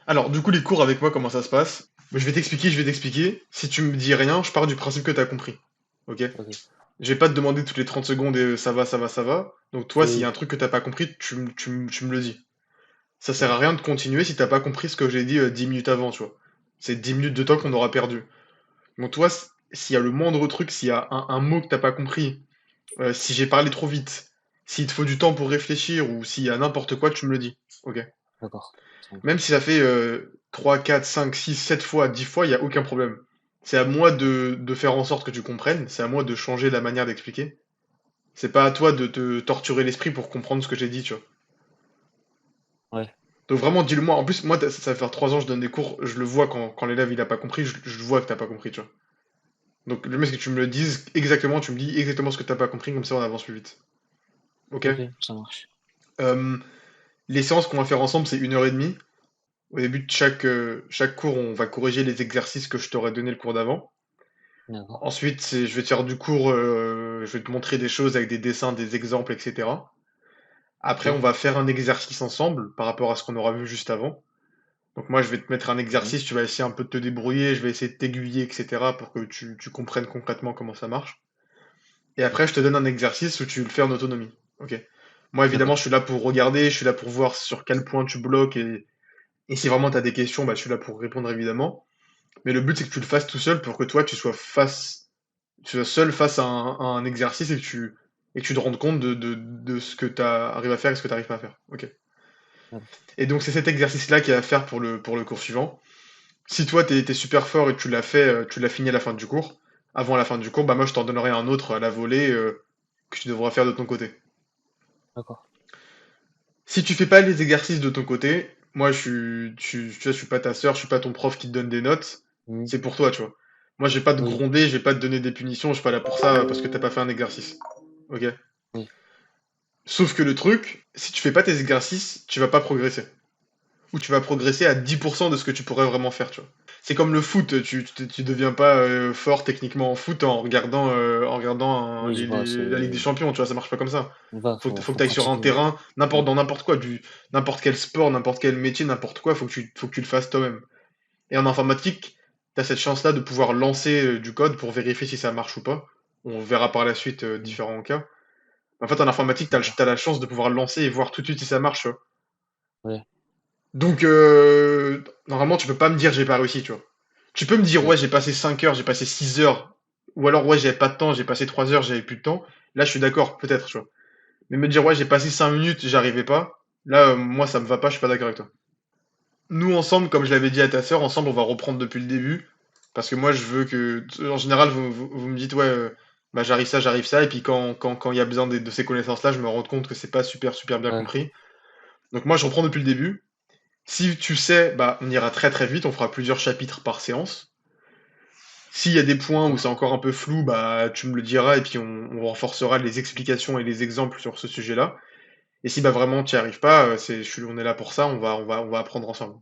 Alors, du coup, les cours avec moi, comment ça se passe? Je vais t'expliquer, je vais t'expliquer. Si tu me dis rien, je pars du principe que tu as compris. Ok? Ok. Je vais pas te demander toutes les 30 secondes et ça va, ça va, ça va. Donc toi, s'il y a un Oui, truc que t'as pas compris, tu me le dis. Ça sert à oui. rien de continuer si t'as pas compris ce que j'ai dit 10 minutes avant, tu vois. C'est 10 minutes de temps qu'on aura perdu. Donc toi, s'il y a le moindre truc, s'il y a un mot que t'as pas compris, si j'ai parlé trop vite, s'il te faut du temps pour réfléchir ou s'il y a n'importe quoi, tu me le dis. Ok? D'accord. Ça Même marche. si ça fait 3, 4, 5, 6, 7 fois, 10 fois, il n'y a aucun problème. C'est à moi de faire en sorte que tu comprennes, c'est à moi de changer la manière d'expliquer. C'est pas à toi de te torturer l'esprit pour comprendre ce que j'ai dit, tu vois. Ouais. Donc vraiment, dis-le-moi. En plus, moi, ça va faire 3 ans que je donne des cours, je le vois quand l'élève il a pas compris, je vois que t'as pas compris, tu vois. Donc le mieux c'est que tu me le dises exactement, tu me dis exactement ce que t'as pas compris, comme ça on avance plus vite. Ok? Ok, ça marche. Euh, les séances qu'on va faire ensemble, c'est 1 heure et demie. Au début de chaque cours, on va corriger les exercices que je t'aurais donné le cours d'avant. D'accord. Ensuite, je vais te faire du cours, je vais te montrer des choses avec des dessins, des exemples, etc. Après, on Ok. va faire un exercice ensemble par rapport à ce qu'on aura vu juste avant. Donc moi, je vais te mettre un Mhm. exercice, tu vas essayer un peu de te débrouiller, je vais essayer de t'aiguiller, etc. pour que tu comprennes concrètement comment ça marche. Et après, je te donne un exercice où tu le fais en autonomie. Ok. Moi, évidemment, D'accord. je suis là pour regarder, je suis là pour voir sur quel point tu bloques et si vraiment tu as des questions, bah, je suis là pour répondre évidemment. Mais le but, c'est que tu le fasses tout seul pour que toi, tu sois seul face à un exercice et que tu te rendes compte de ce que tu arrives à faire et ce que tu n'arrives pas à faire. Ok. D'accord. Et donc, c'est cet exercice-là qu'il y a à faire pour le cours suivant. Si toi, t'es super fort et que tu l'as fait, tu l'as fini à la fin du cours, avant la fin du cours, bah moi, je t'en donnerai un autre à la volée que tu devras faire de ton côté. D'accord. Si tu fais pas les exercices de ton côté, moi, tu vois, je suis pas ta sœur, je suis pas ton prof qui te donne des notes. Mhm. C'est pour toi, tu vois. Moi, je vais pas te Oui. gronder, je vais pas te donner des punitions, je suis pas là pour ça parce que t'as pas fait un exercice. Ok? Oui. Sauf que le truc, si tu fais pas tes exercices, tu vas pas progresser. Ou tu vas progresser à 10% de ce que tu pourrais vraiment faire, tu vois. C'est comme le foot, tu deviens pas fort techniquement en foot en regardant Oui, je vois. la Ligue des C'est. Champions, tu vois, ça marche pas comme ça. Va, Faut que faut tu ailles sur un pratiquer. terrain, Mhm. dans n'importe quoi, n'importe quel sport, n'importe quel métier, n'importe quoi, faut que tu le fasses toi-même. Et en informatique, tu as cette chance-là de pouvoir lancer du code pour vérifier si ça marche ou pas. On verra par la suite Mhm. différents cas. En fait, en informatique, D'accord. t'as la chance de pouvoir lancer et voir tout de suite si ça marche, tu vois. Ouais. Donc, normalement, tu peux pas me dire j'ai pas réussi, tu vois. Tu peux me dire, ouais, Oui. j'ai passé 5 heures, j'ai passé 6 heures, ou alors, ouais, j'avais pas de temps, j'ai passé 3 heures, j'avais plus de temps. Là, je suis d'accord, peut-être, tu vois. Mais me dire, ouais, j'ai passé 5 minutes, j'arrivais pas, là, moi, ça me va pas, je suis pas d'accord avec toi. Nous, ensemble, comme je l'avais dit à ta sœur, ensemble, on va reprendre depuis le début, parce que moi, je veux que, en général, vous me dites, ouais, bah, j'arrive ça, et puis quand il y a besoin de ces connaissances-là, je me rends compte que c'est pas super bien Ouais. compris. Donc, moi, je reprends depuis le début. Si tu sais, bah, on ira très très vite, on fera plusieurs chapitres par séance. S'il y a des points où c'est D'accord. encore un peu flou, bah, tu me le diras et puis on renforcera les explications et les exemples sur ce sujet-là. Et si bah, vraiment tu n'y arrives pas, on est là pour ça, on va apprendre ensemble.